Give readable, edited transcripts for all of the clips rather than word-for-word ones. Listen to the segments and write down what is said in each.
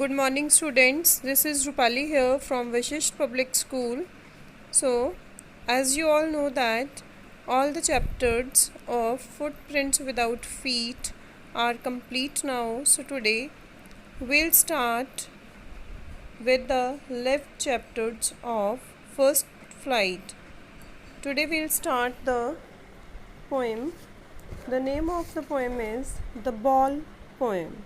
Good morning, students. This is Rupali here from Vishisht Public School. So, as you all know that all the chapters of Footprints Without Feet are complete now. So today we'll start with the left chapters of First Flight. Today we'll start the poem. The name of the poem is The Ball Poem.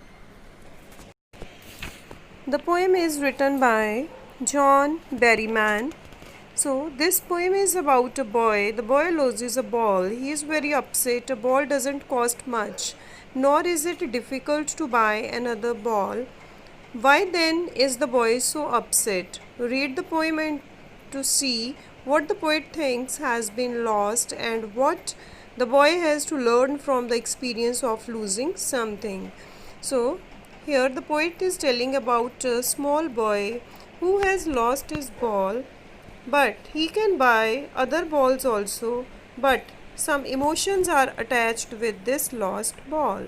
The poem is written by John Berryman. So, this poem is about a boy. The boy loses a ball. He is very upset. A ball doesn't cost much, nor is it difficult to buy another ball. Why then is the boy so upset? Read the poem and to see what the poet thinks has been lost and what the boy has to learn from the experience of losing something. So, here the poet is telling about a small boy who has lost his ball, but he can buy other balls also, but some emotions are attached with this lost ball.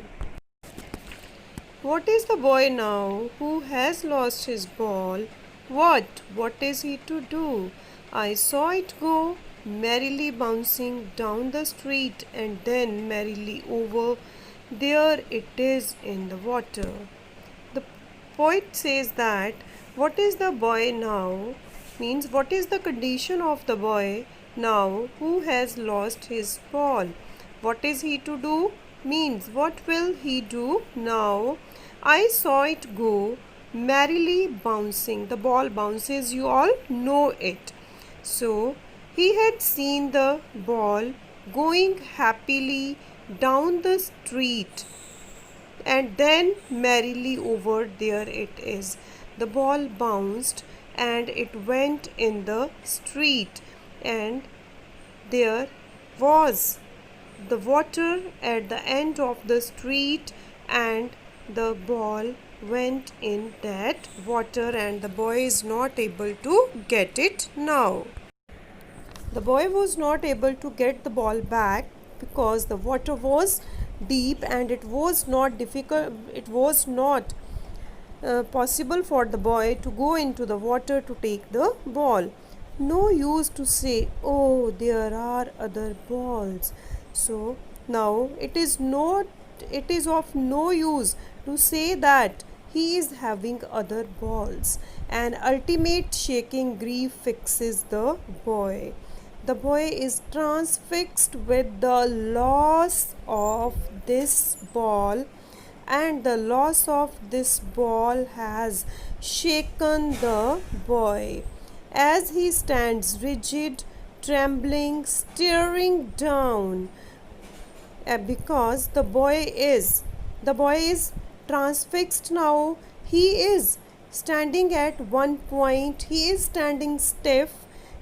What is the boy now who has lost his ball? What is he to do? I saw it go merrily bouncing down the street and then merrily over. There it is in the water. The poet says that what is the boy now means what is the condition of the boy now who has lost his ball. What is he to do means what will he do now. I saw it go merrily bouncing. The ball bounces, you all know it. So he had seen the ball going happily down the street and then merrily over. There it is. The ball bounced and it went in the street, and there was the water at the end of the street, and the ball went in that water, and the boy is not able to get it now. The boy was not able to get the ball back because the water was deep and it was not possible for the boy to go into the water to take the ball. No use to say, oh, there are other balls. So now it is of no use to say that he is having other balls. An ultimate shaking grief fixes the boy. The boy is transfixed with the loss of this ball, and the loss of this ball has shaken the boy. As he stands rigid, trembling, staring down, because the boy is transfixed now. He is standing at one point, he is standing stiff,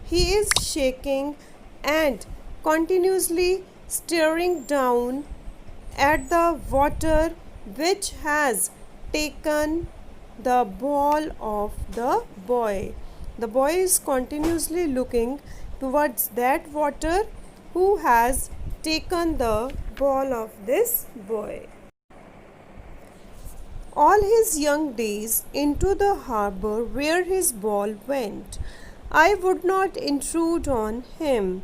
he is shaking and continuously staring down at the water which has taken the ball of the boy. The boy is continuously looking towards that water who has taken the ball of this boy. All his young days into the harbour where his ball went, I would not intrude on him.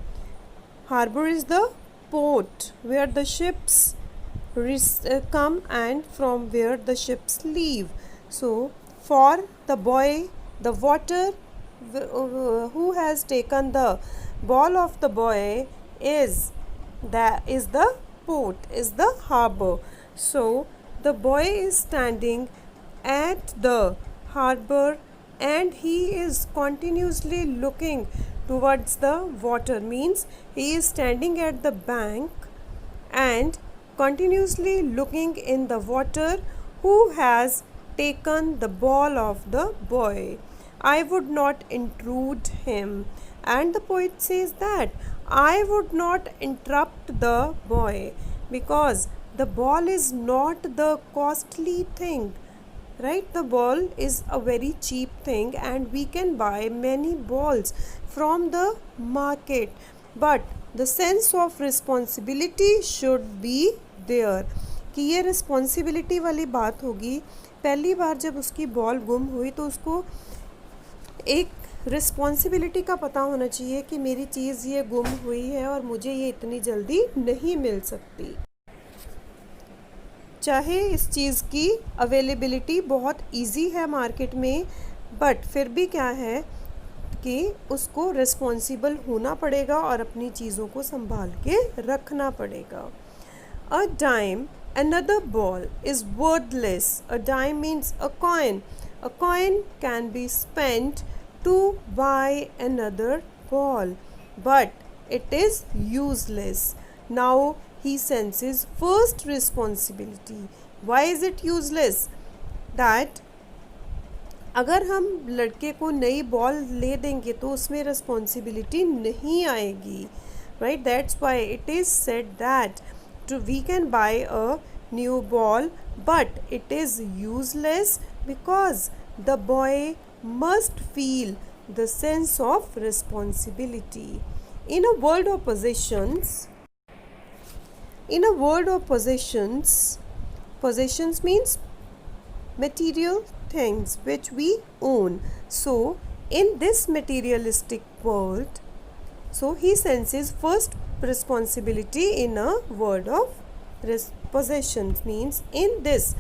Harbour is the port where the ships come and from where the ships leave. So for the boy, the water who has taken the ball of the boy is the port, is the harbour. So the boy is standing at the harbour and he is continuously looking towards the water, means he is standing at the bank and continuously looking in the water who has taken the ball of the boy. I would not intrude him. And the poet says that I would not interrupt the boy because the ball is not the costly thing, right? The ball is a very cheap thing and we can buy many balls from the market, but the sense of responsibility should be there कि ये responsibility वाली बात होगी पहली बार जब उसकी ball गुम हुई तो उसको एक रिस्पॉन्सिबिलिटी का पता होना चाहिए कि मेरी चीज़ ये गुम हुई है और मुझे ये इतनी जल्दी नहीं मिल सकती। चाहे इस चीज़ की अवेलेबिलिटी बहुत इजी है मार्केट में, बट फिर भी क्या है कि उसको रिस्पॉन्सिबल होना पड़ेगा और अपनी चीज़ों को संभाल के रखना पड़ेगा। A dime, another ball is worthless. A dime means a coin. A coin can be spent to buy another ball, but it is useless. Now he senses first responsibility. Why is it useless? That अगर हम लड़के को नई ball ले देंगे तो उसमें responsibility नहीं आएगी, right? That's why it is said that we can buy a new ball, but it is useless because the boy must feel the sense of responsibility. In a world of possessions, possessions means material things which we own. So in this materialistic world, so he senses first responsibility in a world of possessions, means in this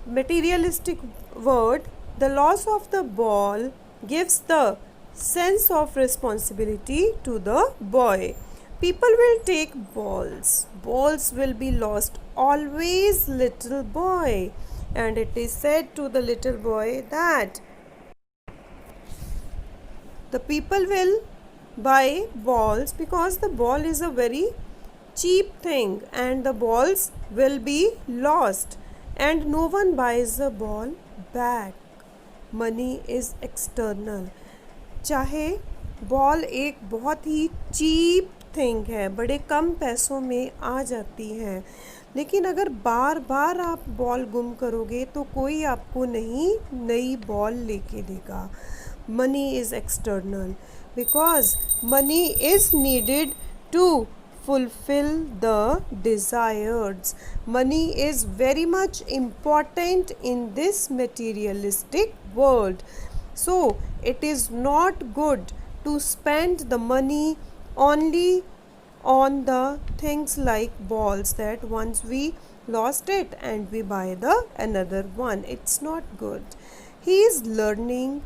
materialistic world the loss of the ball gives the sense of responsibility to the boy. People will take balls will be lost, always little boy. And it is said to the little boy that the people will buy balls because the ball is a very cheap thing and the balls will be lost and no one buys the ball back. Money is external. चाहे ball एक बहुत ही cheap thing है, बड़े कम पैसों में आ जाती है, लेकिन अगर बार बार आप बॉल गुम करोगे तो कोई आपको नहीं नई बॉल लेके देगा. Money is external because money is needed to fulfill the desires. Money is very much important in this materialistic world. So it is not good to spend the money only on the things like balls, that once we lost it and we buy the another one. It's not good. He is learning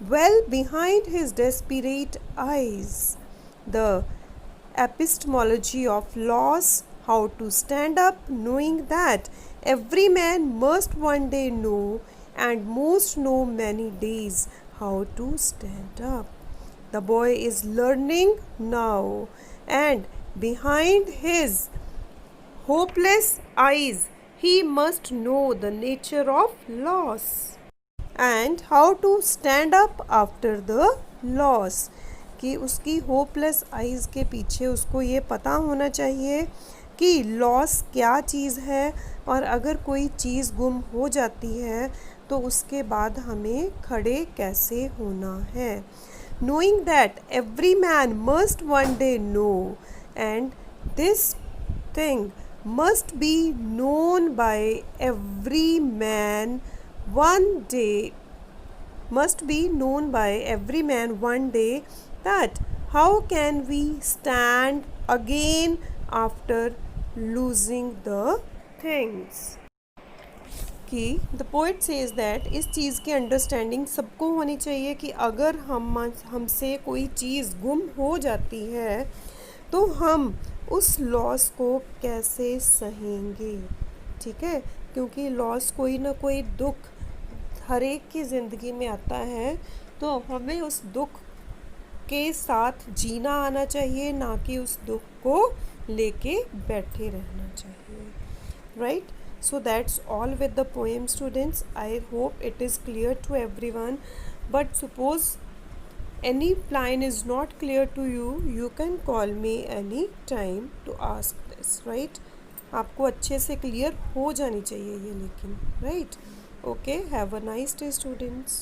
well behind his desperate eyes the epistemology of loss, how to stand up, knowing that every man must one day know, and most know many days, how to stand up. The boy is learning now, and behind his hopeless eyes he must know the nature of loss and how to stand up after the loss. कि उसकी hopeless eyes के पीछे उसको ये पता होना चाहिए कि लॉस क्या चीज़ है, और अगर कोई चीज़ गुम हो जाती है तो उसके बाद हमें खड़े कैसे होना है. Knowing that every man must one day know, and this thing must be known by every man one day, must be known by every man one day, that how can we stand again after losing the things. कि the poet says that इस चीज़ की understanding सबको होनी चाहिए कि अगर हमसे कोई चीज़ गुम हो जाती है तो हम उस लॉस को कैसे सहेंगे. ठीक है, क्योंकि लॉस कोई ना कोई दुख हर एक की ज़िंदगी में आता है, तो हमें उस दुख के साथ जीना आना चाहिए, ना कि उस दुख को लेके बैठे रहना चाहिए. Right? So that's all with the poem, students. I hope it is clear to everyone. But suppose any line is not clear to you, you can call me any time to ask this. Right? आपको अच्छे से clear हो जानी चाहिए ये, लेकिन right. Okay, have a nice day students.